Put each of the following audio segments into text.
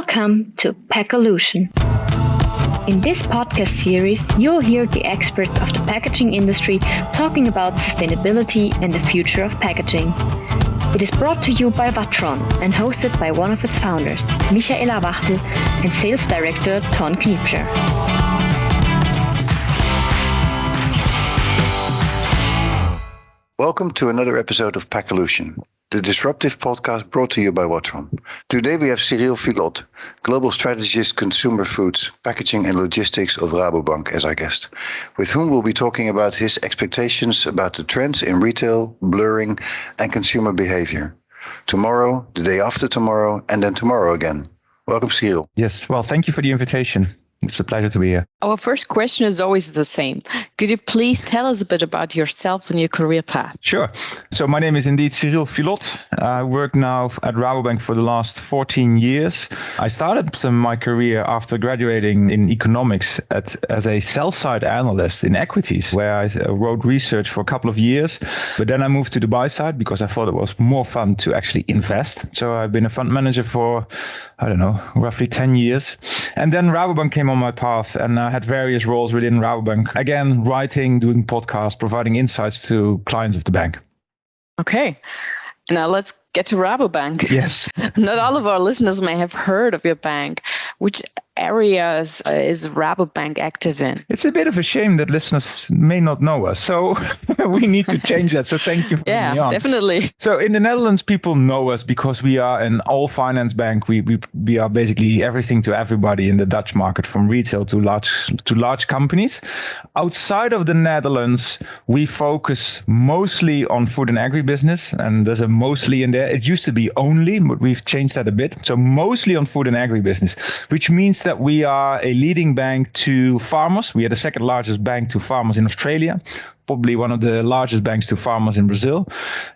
Welcome to PACKOLUTION. In this podcast series, you'll hear the experts of the packaging industry talking about sustainability and the future of packaging. It is brought to you by Watron and hosted by one of its founders, Michaela Wachtel, and Sales Director Ton Kniepscher. Welcome to another episode of PACKOLUTION, the disruptive podcast brought to you by Watron. Today we have Cyrille Filott, Global Strategist Consumer Foods, Packaging and Logistics of Rabobank as our guest, with whom we'll be talking about his expectations about the trends in retail, blurring and consumer behavior. Tomorrow, the day after tomorrow, and then tomorrow again. Welcome, Cyrille. Yes, well, thank you for the invitation. It's a pleasure to be here. Our first question is always the same. Could you please tell us a bit about yourself and your career path? Sure. So my name is indeed Cyrille Filott. I work now at Rabobank for the last 14 years. I started my career after graduating in economics as a sell-side analyst in equities, where I wrote research for a couple of years. But then I moved to the buy side because I thought it was more fun to actually invest. So I've been a fund manager for, roughly 10 years. And then Rabobank came on my path, and I had various roles within Rabobank. Again, writing, doing podcasts, providing insights to clients of the bank. Okay, now let's get to Rabobank. Yes. Not all of our listeners may have heard of your bank. Which areas is Rabobank active in? It's a bit of a shame that listeners may not know us. So we need to change that. So thank you for bringing me on. Yeah, definitely. So in the Netherlands, people know us because we are an all finance bank. We are basically everything to everybody in the Dutch market, from retail to large companies. Outside of the Netherlands, we focus mostly on food and agribusiness. And there's a mostly in there. It used to be only, but we've changed that a bit. So mostly on food and agribusiness, which means that we are a leading bank to farmers. We are the second largest bank to farmers in Australia, probably one of the largest banks to farmers in Brazil,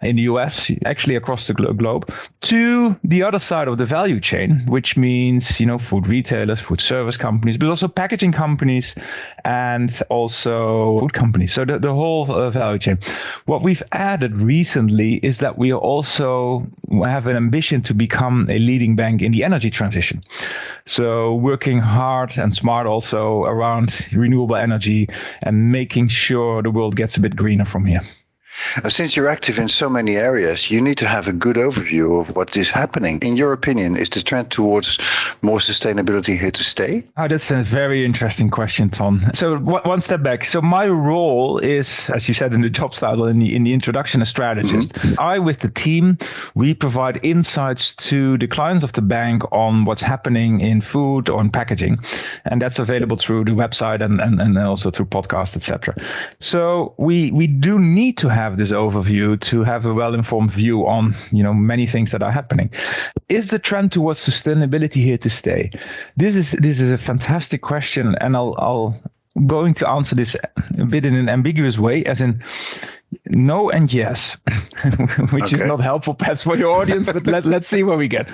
in the US, actually across the globe, to the other side of the value chain, which means, food retailers, food service companies, but also packaging companies and also food companies. So the whole value chain. What we've added recently is that we also have an ambition to become a leading bank in the energy transition. So working hard and smart also around renewable energy and making sure the world gets a bit greener from here. Since you're active in so many areas, you need to have a good overview of what is happening. In your opinion, is the trend towards more sustainability here to stay? Oh, that's a very interesting question, Ton. So one step back. So my role is, as you said in the job title, in the introduction, a strategist. Mm-hmm. I, with the team, we provide insights to the clients of the bank on what's happening in food or in packaging. And that's available through the website and also through podcasts, etc. So we do need to have this overview to have a well-informed view on, many things that are happening. Is the trend towards sustainability here to stay? This is a fantastic question, and I'll going to answer this a bit in an ambiguous way, as in no and yes, which is not helpful perhaps for your audience, but let's see where we get.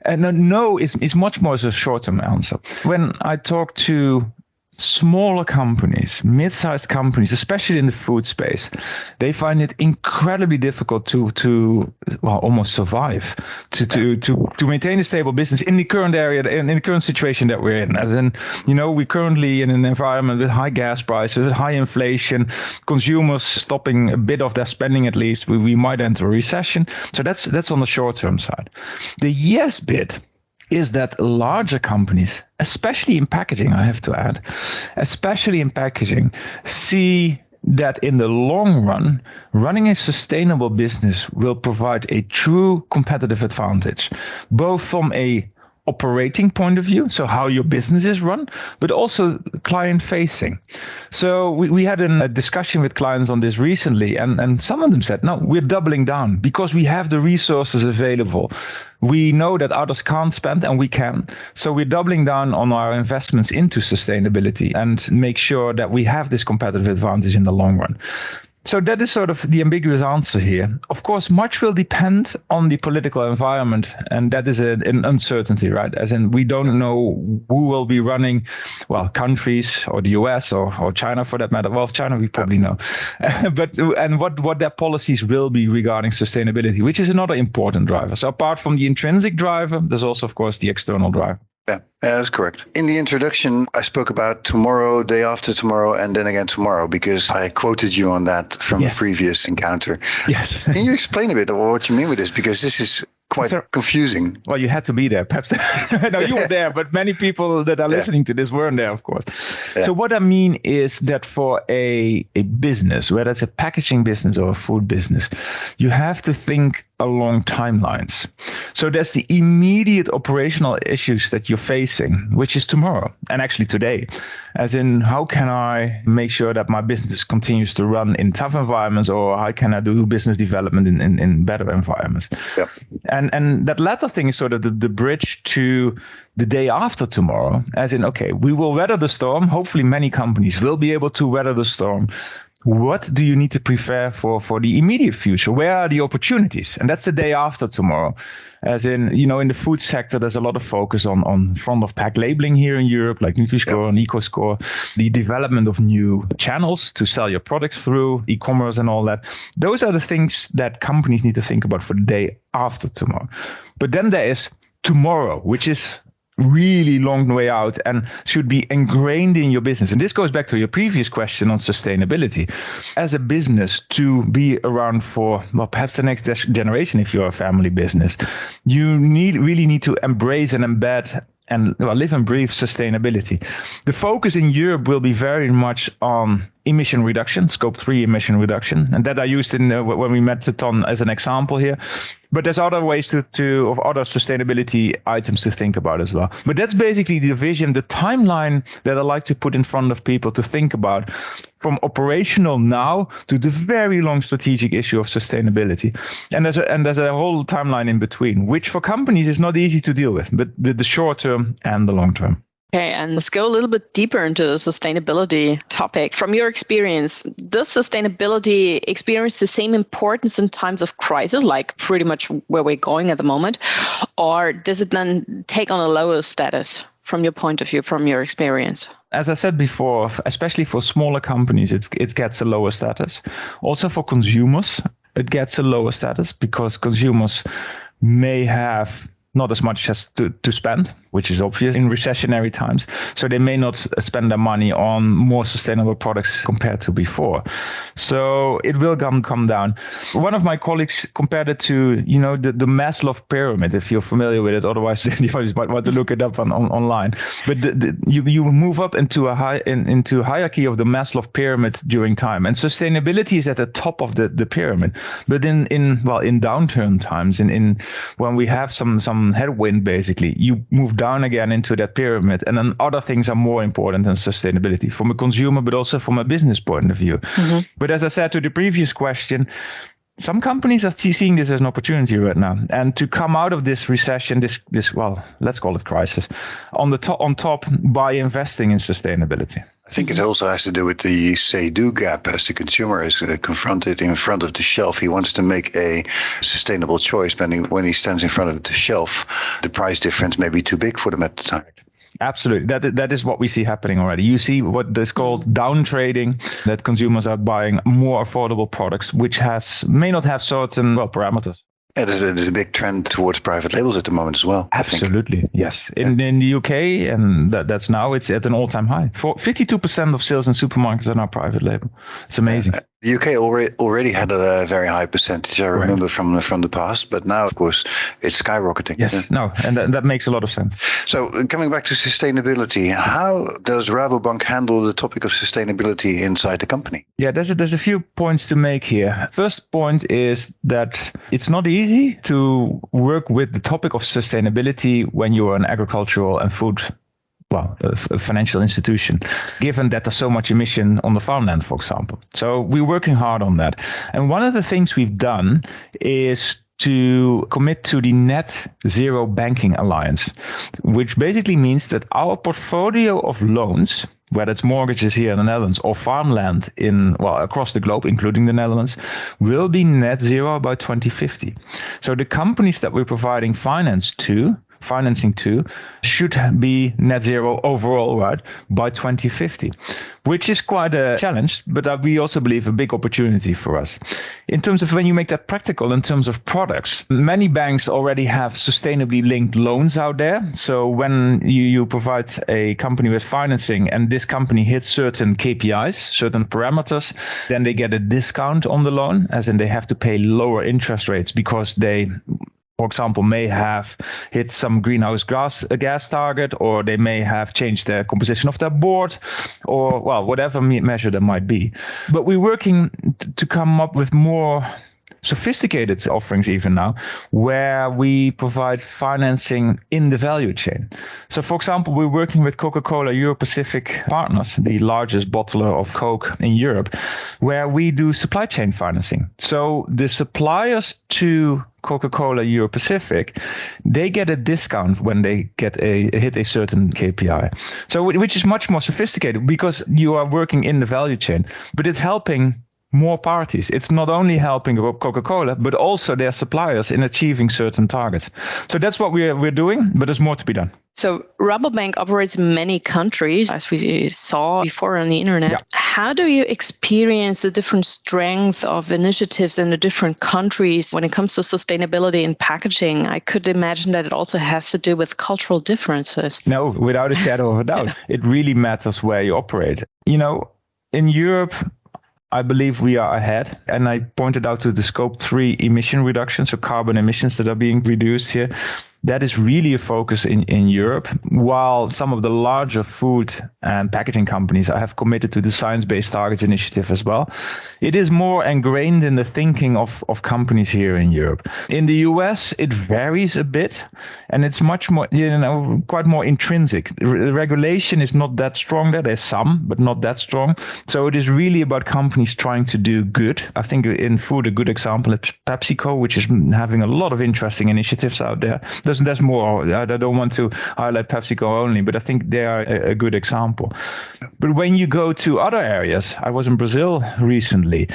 And no is much more as a short-term answer. When I talk to smaller companies, mid-sized companies, especially in the food space, they find it incredibly difficult to almost survive, to maintain a stable business in the current area, in the current situation that we're in. As in, we're currently in an environment with high gas prices, with high inflation, consumers stopping a bit of their spending at least. We might enter a recession. So that's on the short-term side. The yes bit is that larger companies, especially in packaging, I have to add, especially in packaging, see that in the long run, running a sustainable business will provide a true competitive advantage, both from a operating point of view, so how your business is run, but also client facing. So we had a discussion with clients on this recently, and some of them said, no, we're doubling down because we have the resources available. We know that others can't spend and we can. So we're doubling down on our investments into sustainability and make sure that we have this competitive advantage in the long run. So that is sort of the ambiguous answer here. Of course, much will depend on the political environment, and that is an uncertainty, right? As in, we don't know who will be running, countries or the US or China for that matter. Well, China we probably know, and what their policies will be regarding sustainability, which is another important driver. So apart from the intrinsic driver, there's also, of course, the external driver. Yeah, that's correct. In the introduction, I spoke about tomorrow, day after tomorrow, and then again tomorrow, because I quoted you on that from a previous encounter. Yes. Can you explain a bit of what you mean with this? Because this is quite confusing. Well, you had to be there, perhaps. No, you were there, but many people that are listening to this weren't there, of course. Yeah. So what I mean is that for a business, whether it's a packaging business or a food business, you have to think along timelines. So there's the immediate operational issues that you're facing, which is tomorrow and actually today. As in, how can I make sure that my business continues to run in tough environments, or how can I do business development in better environments? Yep. And that latter thing is sort of the bridge to the day after tomorrow, as in, okay, we will weather the storm. Hopefully many companies will be able to weather the storm. What do you need to prepare for the immediate future? Where are the opportunities? And that's the day after tomorrow. As in, in the food sector, there's a lot of focus on front of pack labeling here in Europe, like Nutri-Score and EcoScore, the development of new channels to sell your products through, e-commerce and all that. Those are the things that companies need to think about for the day after tomorrow. But then there is tomorrow, which is really long way out and should be ingrained in your business. And this goes back to your previous question on sustainability. As a business, to be around for, well, perhaps the next generation, if you're a family business, you really need to embrace and embed and live and breathe sustainability. The focus in Europe will be very much on emission reduction, scope 3 emission reduction. And that I used when we met Ton as an example here. But there's other ways of other sustainability items to think about as well. But that's basically the vision, the timeline that I like to put in front of people to think about, from operational now to the very long strategic issue of sustainability. And there's a whole timeline in between, which for companies is not easy to deal with, but the short term and the long term. Okay, and let's go a little bit deeper into the sustainability topic. From your experience, does sustainability experience the same importance in times of crisis, like pretty much where we're going at the moment, or does it then take on a lower status from your point of view, from your experience? As I said before, especially for smaller companies, it gets a lower status. Also for consumers, it gets a lower status because consumers may have not as much as to spend, which is obvious in recessionary times. So they may not spend their money on more sustainable products compared to before. So it will come down. One of my colleagues compared it to, the Maslow pyramid, if you're familiar with it. Otherwise, you might want to look it up online. But you move up into into hierarchy of the Maslow pyramid during time. And sustainability is at the top of the pyramid. But in downturn times, when we have some headwind, basically, you move down again into that pyramid, and then other things are more important than sustainability from a consumer, but also from a business point of view. Mm-hmm. But as I said to the previous question, some companies are seeing this as an opportunity right now, and to come out of this recession, this let's call it crisis, on top by investing in sustainability. I think it also has to do with the say-do gap. As the consumer is confronted in front of the shelf, he wants to make a sustainable choice. But when he stands in front of the shelf, the price difference may be too big for them at the time. Absolutely. That is what we see happening already. You see what is called down trading, that consumers are buying more affordable products, which may not have certain parameters. Yeah, there's a big trend towards private labels at the moment as well. Absolutely, yes. In the UK, and that's now, it's at an all-time high. 52% of sales in supermarkets are now private label. It's amazing. The UK already had a very high percentage, I remember, from the past, but now, of course, it's skyrocketing. Yes, and that makes a lot of sense. So coming back to sustainability, how does Rabobank handle the topic of sustainability inside the company? Yeah, there's a few points to make here. First point is that it's not easy to work with the topic of sustainability when you're an agricultural and food a financial institution, given that there's so much emission on the farmland, for example. So we're working hard on that. And one of the things we've done is to commit to the Net Zero Banking Alliance, which basically means that our portfolio of loans, whether it's mortgages here in the Netherlands or farmland across the globe, including the Netherlands, will be net zero by 2050. So the companies that we're providing finance to financing to should be net zero overall, right, by 2050, which is quite a challenge, but we also believe a big opportunity for us. In terms of when you make that practical, in terms of products, many banks already have sustainably linked loans out there. So when you provide a company with financing and this company hits certain KPIs, certain parameters, then they get a discount on the loan, as in they have to pay lower interest rates because they, for example, may have hit some greenhouse gas target, or they may have changed the composition of their board, or, well, whatever measure there might be. But we're working to come up with more sophisticated offerings even now, where we provide financing in the value chain. So, for example, we're working with Coca-Cola Euro-Pacific Partners, the largest bottler of Coke in Europe, where we do supply chain financing. So the suppliers to Coca-Cola Euro-Pacific, they get a discount when they hit a certain KPI. So, which is much more sophisticated because you are working in the value chain, but it's helping more parties. It's not only helping Coca-Cola, but also their suppliers in achieving certain targets. So that's what we're doing, but there's more to be done. So Rabobank operates in many countries, as we saw before on the internet. Yeah. How do you experience the different strength of initiatives in the different countries when it comes to sustainability and packaging? I could imagine that it also has to do with cultural differences. No, without a shadow of a doubt. It really matters where you operate. You know, in Europe, I believe we are ahead. And I pointed out to the Scope 3 emission reductions, so carbon emissions that are being reduced here. That is really a focus in Europe, while some of the larger food and packaging companies have committed to the Science Based Targets initiative as well. It is more ingrained in the thinking of companies here in Europe. In the US, it varies a bit, and it's much more, quite more intrinsic. The regulation is not that strong there. There's some, but not that strong. So it is really about companies trying to do good. I think in food, a good example is PepsiCo, which is having a lot of interesting initiatives out there. There's more. I don't want to highlight PepsiCo only, but I think they are a good example. But when you go to other areas, I was in Brazil recently,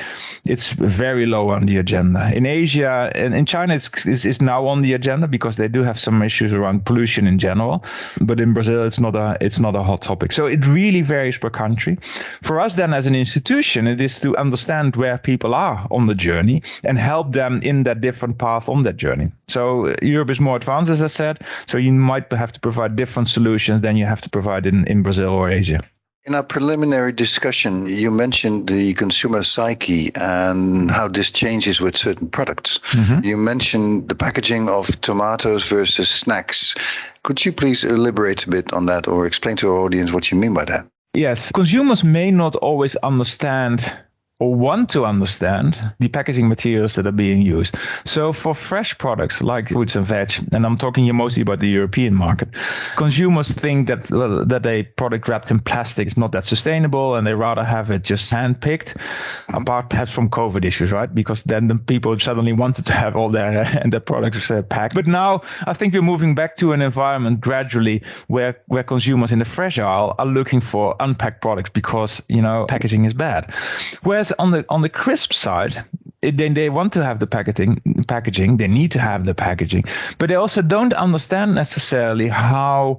it's very low on the agenda. In Asia and in China, it's now on the agenda because they do have some issues around pollution in general. But in Brazil, it's not a hot topic. So it really varies per country. For us then as an institution, it is to understand where people are on the journey and help them in that different path on that journey. So Europe is more advanced, as I said, so you might have to provide different solutions than you have to provide in Brazil or Asia. In our preliminary discussion, you mentioned the consumer psyche and how this changes with certain products. Mm-hmm. You mentioned the packaging of tomatoes versus snacks. Could you please elaborate a bit on that or explain to our audience what you mean by that? Yes, consumers may not always understand or want to understand the packaging materials that are being used. So for fresh products like fruits and veg, and I'm talking here mostly about the European market, consumers think that a product wrapped in plastic is not that sustainable and they rather have it just hand-picked, apart perhaps from COVID issues, right? Because then the people suddenly wanted to have all their products packed. But now I think we're moving back to an environment gradually where consumers in the fresh aisle are looking for unpacked products because, packaging is bad. Whereas on the crisp side, they want to have the packaging, they need to have the packaging, but they also don't understand necessarily how,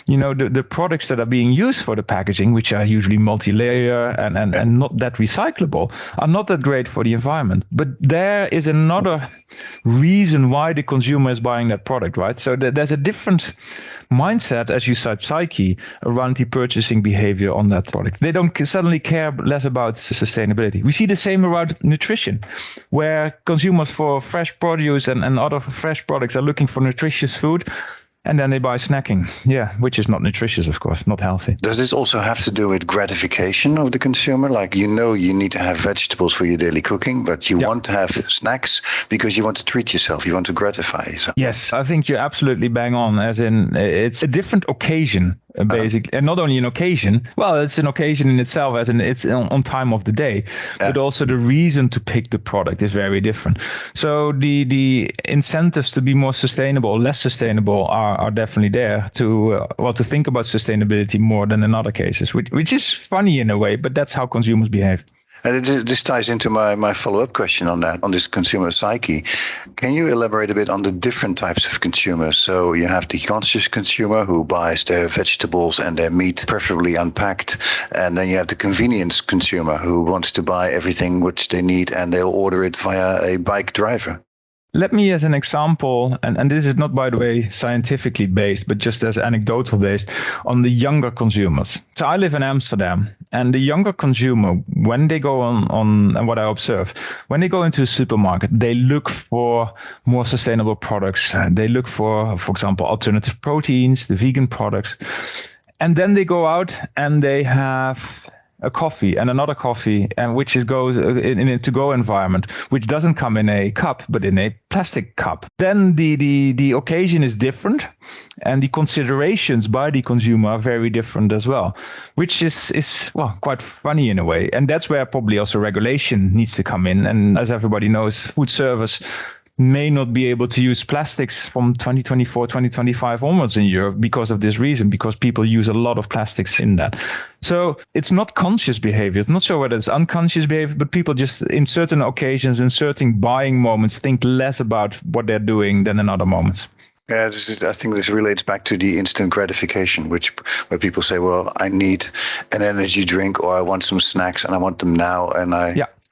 the products that are being used for the packaging, which are usually multi-layer and not that recyclable, are not that great for the environment. But there is another reason why the consumer is buying that product, right? So there's a different mindset, as you said, psyche, around the purchasing behavior on that product. They don't suddenly care less about sustainability. We see the same around nutrition, where consumers for fresh produce and other fresh products are looking for nutritious food. And then they buy snacking, which is not nutritious, of course, not healthy. Does this also have to do with gratification of the consumer? Like, you need to have vegetables for your daily cooking, but you want to have snacks because you want to treat yourself, you want to gratify yourself. Yes, I think you're absolutely bang on, as in it's a different occasion. Basic, and not only an occasion. Well, it's an occasion in itself, as in it's on time of the day, but also the reason to pick the product is very different. So the incentives to be more sustainable, less sustainable, are definitely there to think about sustainability more than in other cases, which is funny in a way, but that's how consumers behave. And this ties into my follow-up question on that, on this consumer psyche. Can you elaborate a bit on the different types of consumers? So you have the conscious consumer who buys their vegetables and their meat preferably unpacked. And then you have the convenience consumer who wants to buy everything which they need and they'll order it via a bike driver. Let me, as an example, and this is not, by the way, scientifically based, but just as anecdotal based, on the younger consumers. So I live in Amsterdam, and the younger consumer, when they go on and what I observe, when they go into a supermarket, they look for more sustainable products. They look for example, alternative proteins, the vegan products. And then they go out and they have a coffee and another coffee, and which goes in a to-go environment, which doesn't come in a cup, but in a plastic cup. Then the occasion is different, and the considerations by the consumer are very different as well, which is quite funny in a way. And that's where probably also regulation needs to come in. And as everybody knows, food service may not be able to use plastics from 2024, 2025 onwards in Europe because of this reason, because people use a lot of plastics in that. So it's not conscious behavior. It's not sure whether it's unconscious behavior, but people just in certain occasions, in certain buying moments, think less about what they're doing than in other moments. Yeah, I think this relates back to the instant gratification, where people say, well, I need an energy drink or I want some snacks and I want them now and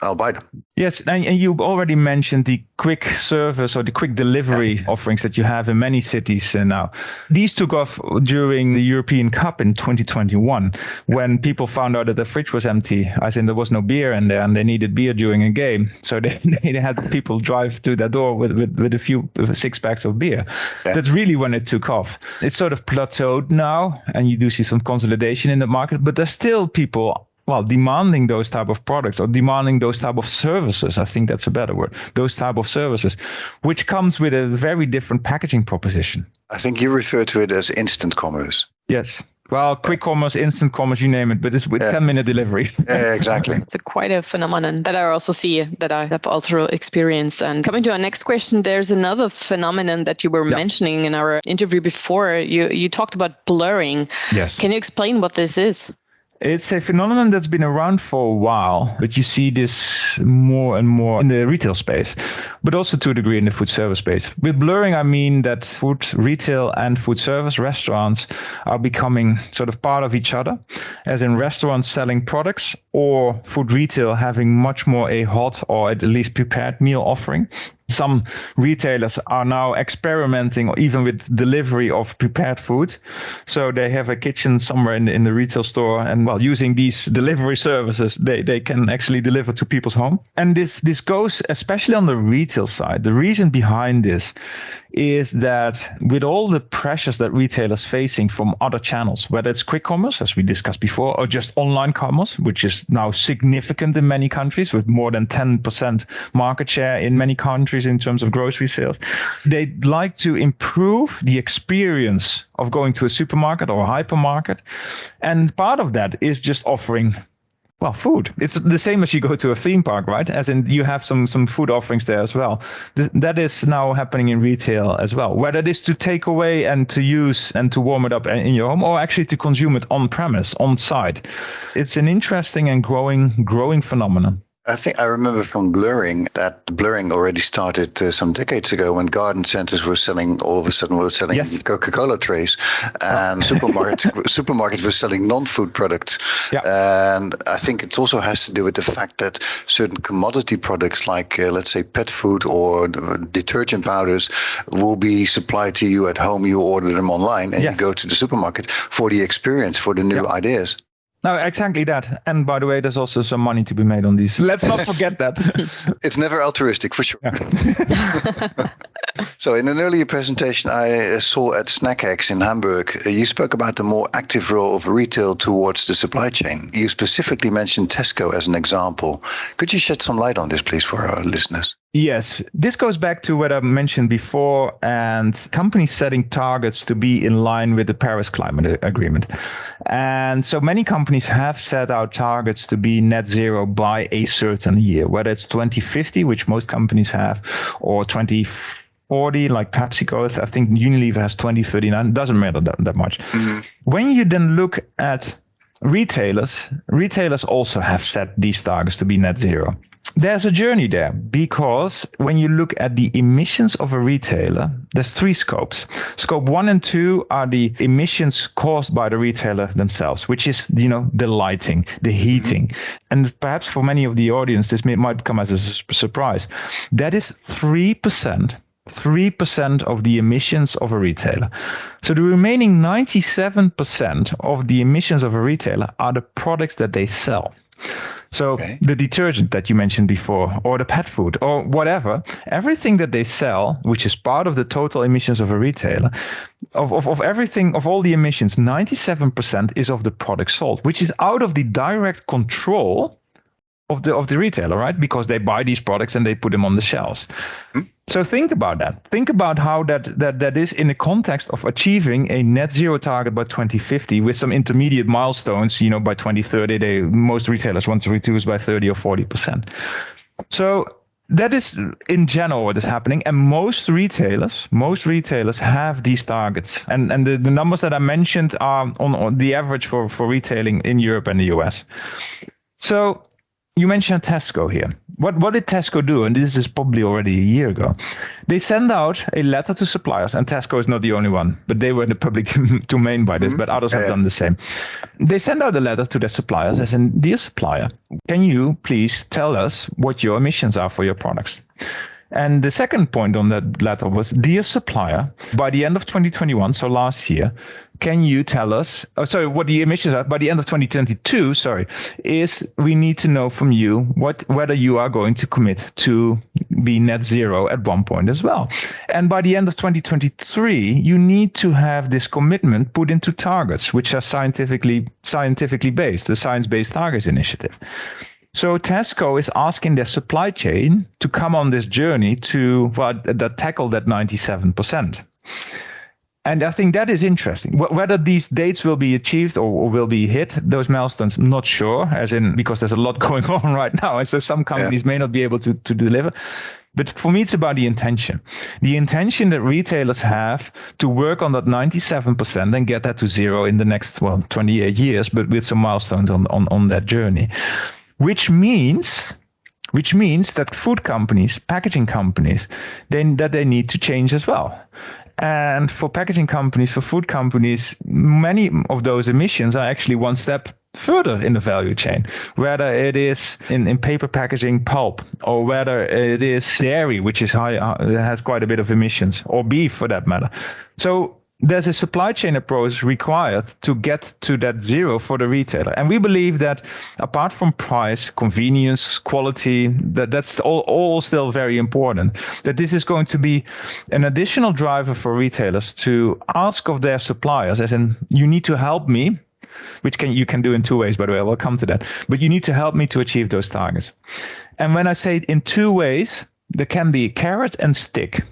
I'll buy them. Yes, and you already mentioned the quick service or the quick delivery offerings that you have in many cities now. These took off during the European Cup in 2021, when people found out that the fridge was empty, as in there was no beer in there, and they needed beer during a game. So they had people drive to their door with a few 6 packs of beer. Yeah. That's really when it took off. It's sort of plateaued now, and you do see some consolidation in the market, but there's still people demanding those type of products or demanding those type of services. I think that's a better word. Those type of services, which comes with a very different packaging proposition. I think you refer to it as instant commerce. Yes. Well, quick commerce, instant commerce, you name it, but it's with 10-minute delivery. Yeah, exactly. It's quite a phenomenon that I also see, that I have also experienced. And coming to our next question, there's another phenomenon that you were mentioning in our interview before. You talked about blurring. Yes. Can you explain what this is? It's a phenomenon that's been around for a while, but you see this more and more in the retail space, but also to a degree in the food service space. With blurring, I mean that food retail and food service restaurants are becoming sort of part of each other, as in restaurants selling products or food retail having much more a hot or at least prepared meal offering. Some retailers are now experimenting even with delivery of prepared food. So they have a kitchen somewhere in the retail store, and while using these delivery services, they can actually deliver to people's home. And this goes especially on the retail side. The reason behind this is that with all the pressures that retailers facing from other channels, whether it's quick commerce, as we discussed before, or just online commerce, which is now significant in many countries with more than 10% market share in many countries in terms of grocery sales, they'd like to improve the experience of going to a supermarket or a hypermarket. And part of that is just offering food. It's the same as you go to a theme park, right? As in you have some food offerings there as well. That is now happening in retail as well, whether it is to take away and to use and to warm it up in your home, or actually to consume it on premise, on site. It's an interesting and growing phenomenon. I think I remember from blurring that blurring already started some decades ago when garden centers were selling yes. Coca-Cola trays, and supermarkets were selling non-food products. Yeah. And I think it also has to do with the fact that certain commodity products like, let's say, pet food or detergent powders will be supplied to you at home. You order them online and you go to the supermarket for the experience, for the new ideas. No, exactly that. And by the way, there's also some money to be made on these. Let's not forget that. It's never altruistic, for sure. Yeah. So in an earlier presentation I saw at SnackX in Hamburg, you spoke about the more active role of retail towards the supply chain. You specifically mentioned Tesco as an example. Could you shed some light on this, please, for our listeners? Yes, this goes back to what I mentioned before, and companies setting targets to be in line with the Paris Climate Agreement. And so many companies have set out targets to be net zero by a certain year, whether it's 2050, which most companies have, or 2040, like PepsiCo. I think Unilever has 2039. It doesn't matter that much. Mm-hmm. When you then look at retailers also have set these targets to be net zero. There's a journey there because when you look at the emissions of a retailer, there's 3 scopes. Scope 1 and 2 are the emissions caused by the retailer themselves, which is, the lighting, the heating. And perhaps for many of the audience, this might come as a surprise. That is 3% of the emissions of a retailer. So the remaining 97% of the emissions of a retailer are the products that they sell. So the detergent that you mentioned before, or the pet food, or whatever, everything that they sell, which is part of the total emissions of a retailer, of everything, of all the emissions, 97% is of the product sold, which is out of the direct control of the retailer, right? Because they buy these products and they put them on the shelves. So think about that. Think about how that is in the context of achieving a net zero target by 2050 with some intermediate milestones. By 2030, most retailers want to reduce by 30 or 40%. So that is in general what is happening. And most retailers have these targets. And the numbers that I mentioned are on the average for retailing in Europe and the US. So you mentioned Tesco here. What did Tesco do? And this is probably already a year ago. They send out a letter to suppliers, and Tesco is not the only one, but they were in the public domain by this, but others have done the same. They send out a letter to their suppliers as in, dear supplier, can you please tell us what your emissions are for your products? And the second point on that letter was, dear supplier, by the end of 2021, so last year, can you tell us, what the emissions are by the end of 2022, is we need to know from you whether you are going to commit to be net zero at one point as well. And by the end of 2023, you need to have this commitment put into targets, which are scientifically based, the Science-Based Targets Initiative. So Tesco is asking their supply chain to come on this journey to tackle that 97%. And I think that is interesting. Whether these dates will be achieved or will be hit, those milestones, I'm not sure, because there's a lot going on right now. And so some companies may not be able to deliver. But for me, it's about the intention. The intention that retailers have to work on that 97% and get that to zero in the next, 28 years, but with some milestones on that journey. Which means that food companies, packaging companies, that they need to change as well. And for packaging companies, for food companies, many of those emissions are actually one step further in the value chain, whether it is in paper packaging, pulp, or whether it is dairy, which is high, has quite a bit of emissions, or beef for that matter. So there's a supply chain approach required to get to that zero for the retailer. And we believe that apart from price, convenience, quality, that's all still very important, that this is going to be an additional driver for retailers to ask of their suppliers, as in, you need to help me, which you can do in 2 ways, by the way, we'll come to that, but you need to help me to achieve those targets. And when I say it in 2 ways, there can be carrot and stick.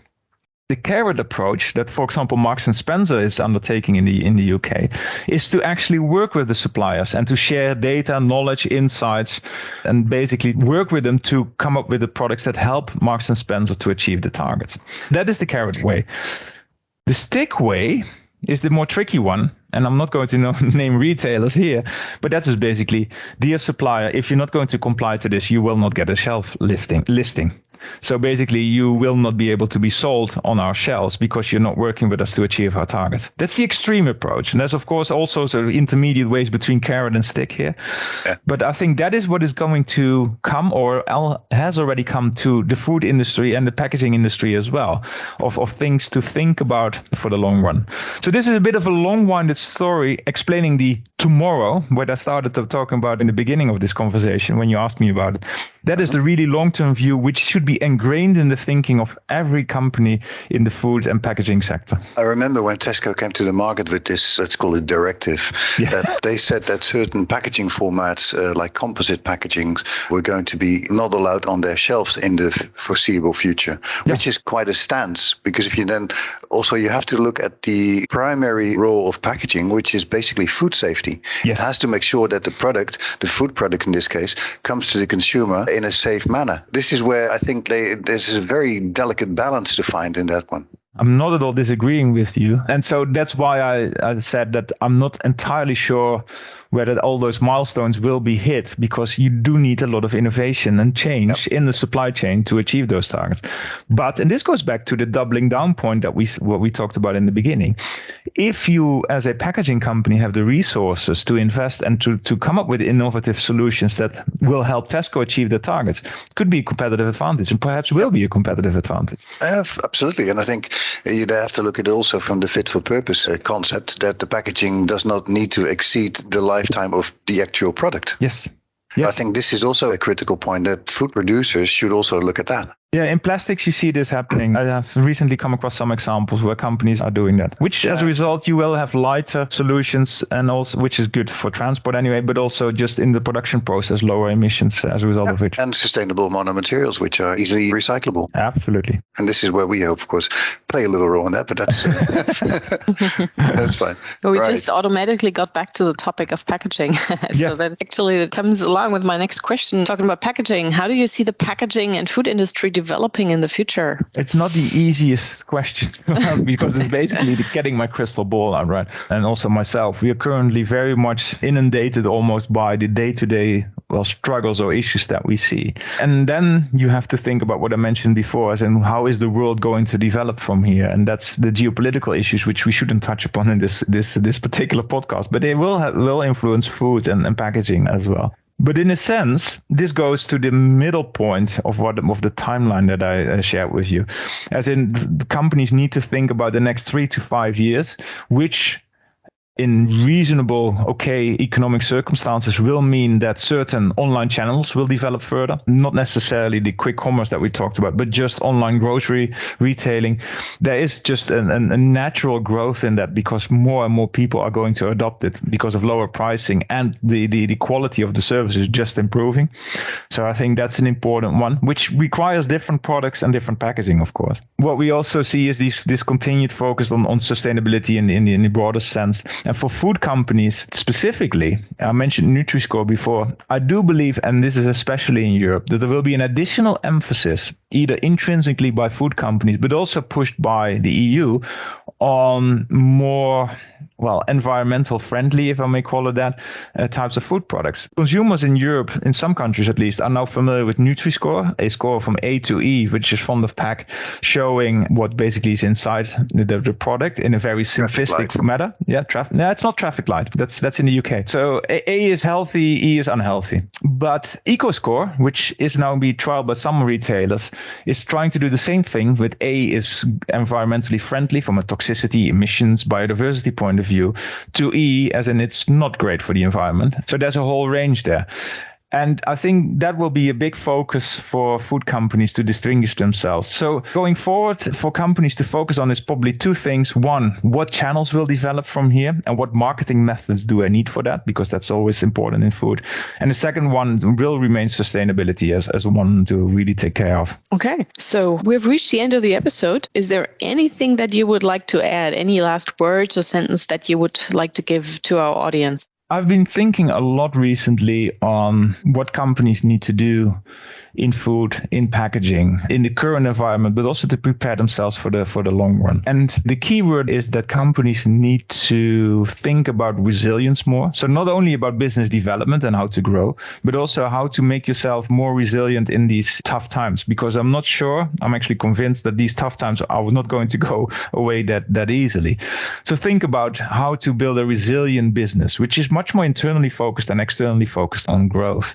The carrot approach that, for example, Marks & Spencer is undertaking in the UK is to actually work with the suppliers and to share data, knowledge, insights, and basically work with them to come up with the products that help Marks & Spencer to achieve the targets. That is the carrot way. The stick way is the more tricky one, and I'm not going to name retailers here, but that is basically, dear supplier, if you're not going to comply to this, you will not get a shelf listing. So basically, you will not be able to be sold on our shelves because you're not working with us to achieve our targets. That's the extreme approach. And there's, of course, also sort of intermediate ways between carrot and stick here. Yeah. But I think that is what is going to come, or has already come, to the food industry and the packaging industry as well, of things to think about for the long run. So this is a bit of a long-winded story explaining the tomorrow, what I started talking about in the beginning of this conversation when you asked me about it. That is the really long-term view, which should be ingrained in the thinking of every company in the food and packaging sector. I remember when Tesco came to the market with this, let's call it directive, that they said that certain packaging formats, like composite packagings, were going to be not allowed on their shelves in the foreseeable future, which is quite a stance, because if you then also, you have to look at the primary role of packaging, which is basically food safety. Yes. It has to make sure that the product, the food product in this case, comes to the consumer in a safe manner. This is where I think there's a very delicate balance to find in that one. I'm not at all disagreeing with you. And so that's why I said that I'm not entirely sure whether all those milestones will be hit, because you do need a lot of innovation and change in the supply chain to achieve those targets. But, and this goes back to the doubling down point that what we talked about in the beginning. If you, as a packaging company, have the resources to invest and to come up with innovative solutions that will help Tesco achieve their targets, it could be a competitive advantage, and perhaps will be a competitive advantage. Absolutely. And I think you'd have to look at it also from the fit for purpose concept, that the packaging does not need to exceed the lifetime of the actual product. Yes. I think this is also a critical point, that food producers should also look at that. Yeah, in plastics, you see this happening. I have recently come across some examples where companies are doing that, which as a result, you will have lighter solutions, and also, which is good for transport anyway, but also just in the production process, lower emissions as a result of which. And sustainable monomaterials, which are easily recyclable. Absolutely. And this is where we, of course, play a little role in that, but that's that's fine. Well, we just automatically got back to the topic of packaging. So that actually comes along with my next question, talking about packaging. How do you see the packaging and food industry developing in the future? It's not the easiest question because it's basically getting my crystal ball out, right? And also myself, we are currently very much inundated almost by the day-to-day struggles or issues that we see. And then you have to think about what I mentioned before, as in how is the world going to develop from here? And that's the geopolitical issues, which we shouldn't touch upon in this particular podcast, but they will influence food and packaging as well. But in a sense, this goes to the middle point of the timeline that I shared with you. As in, the companies need to think about the next 3 to 5 years, which in reasonable, economic circumstances will mean that certain online channels will develop further, not necessarily the quick commerce that we talked about, but just online grocery retailing. There is just a natural growth in that, because more and more people are going to adopt it because of lower pricing, and the quality of the service is just improving. So I think that's an important one, which requires different products and different packaging, of course. What we also see is this continued focus on sustainability in the broader sense. And for food companies specifically, I mentioned Nutri-Score before, I do believe, and this is especially in Europe, that there will be an additional emphasis, either intrinsically by food companies, but also pushed by the EU, on more, environmental friendly, if I may call it that, types of food products. Consumers in Europe, in some countries at least, are now familiar with Nutri-Score, a score from A to E, which is from the pack, showing what basically is inside the product in a very simplistic manner. Yeah, it's not traffic light. That's in the UK. So A is healthy, E is unhealthy. But EcoScore, which is now being trialed by some retailers, is trying to do the same thing. With A is environmentally friendly from a toxicity, emissions, biodiversity point of view, to E as in it's not great for the environment. So there's a whole range there. And I think that will be a big focus for food companies to distinguish themselves. So going forward, for companies to focus on is probably two things. One, what channels will develop from here, and what marketing methods do I need for that? Because that's always important in food. And the second one will remain sustainability as one to really take care of. Okay, so we've reached the end of the episode. Is there anything that you would like to add? Any last words or sentence that you would like to give to our audience? I've been thinking a lot recently on what companies need to do in food, in packaging, in the current environment, but also to prepare themselves for the long run. And the key word is that companies need to think about resilience more. So not only about business development and how to grow, but also how to make yourself more resilient in these tough times. Because I'm actually convinced that these tough times are not going to go away that easily. So think about how to build a resilient business, which is much more internally focused and externally focused on growth.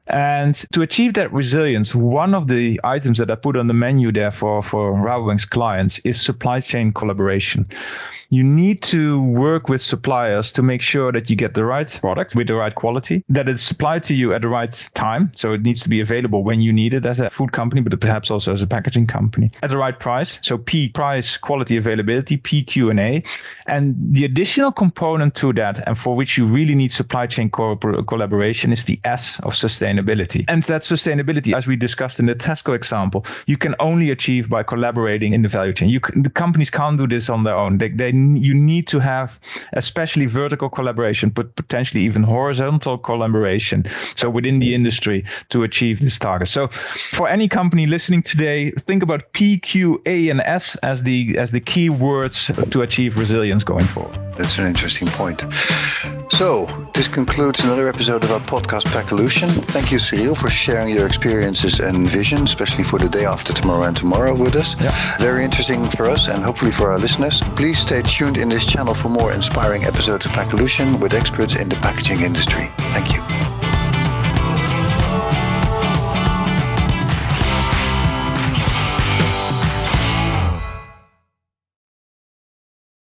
And to achieve that resilience, one of the items that I put on the menu there for Rabobank's clients is supply chain collaboration. You need to work with suppliers to make sure that you get the right product with the right quality, that it's supplied to you at the right time. So it needs to be available when you need it as a food company, but perhaps also as a packaging company, at the right price. So P, price, quality, availability, PQ&A. And the additional component to that, and for which you really need supply chain collaboration, is the S of sustainability. And that sustainability, as we discussed in the Tesco example, you can only achieve by collaborating in the value chain. The companies can't do this on their own. You need to have especially vertical collaboration, but potentially even horizontal collaboration. So within the industry to achieve this target. So for any company listening today, think about P, Q, A, and S as the key words to achieve resilience going forward. That's an interesting point. So, this concludes another episode of our podcast, PACKOLUTION. Thank you, Cyrille, for sharing your experiences and vision, especially for the day after tomorrow and tomorrow with us. Yeah. Very interesting for us and hopefully for our listeners. Please stay tuned in this channel for more inspiring episodes of PACKOLUTION with experts in the packaging industry. Thank you.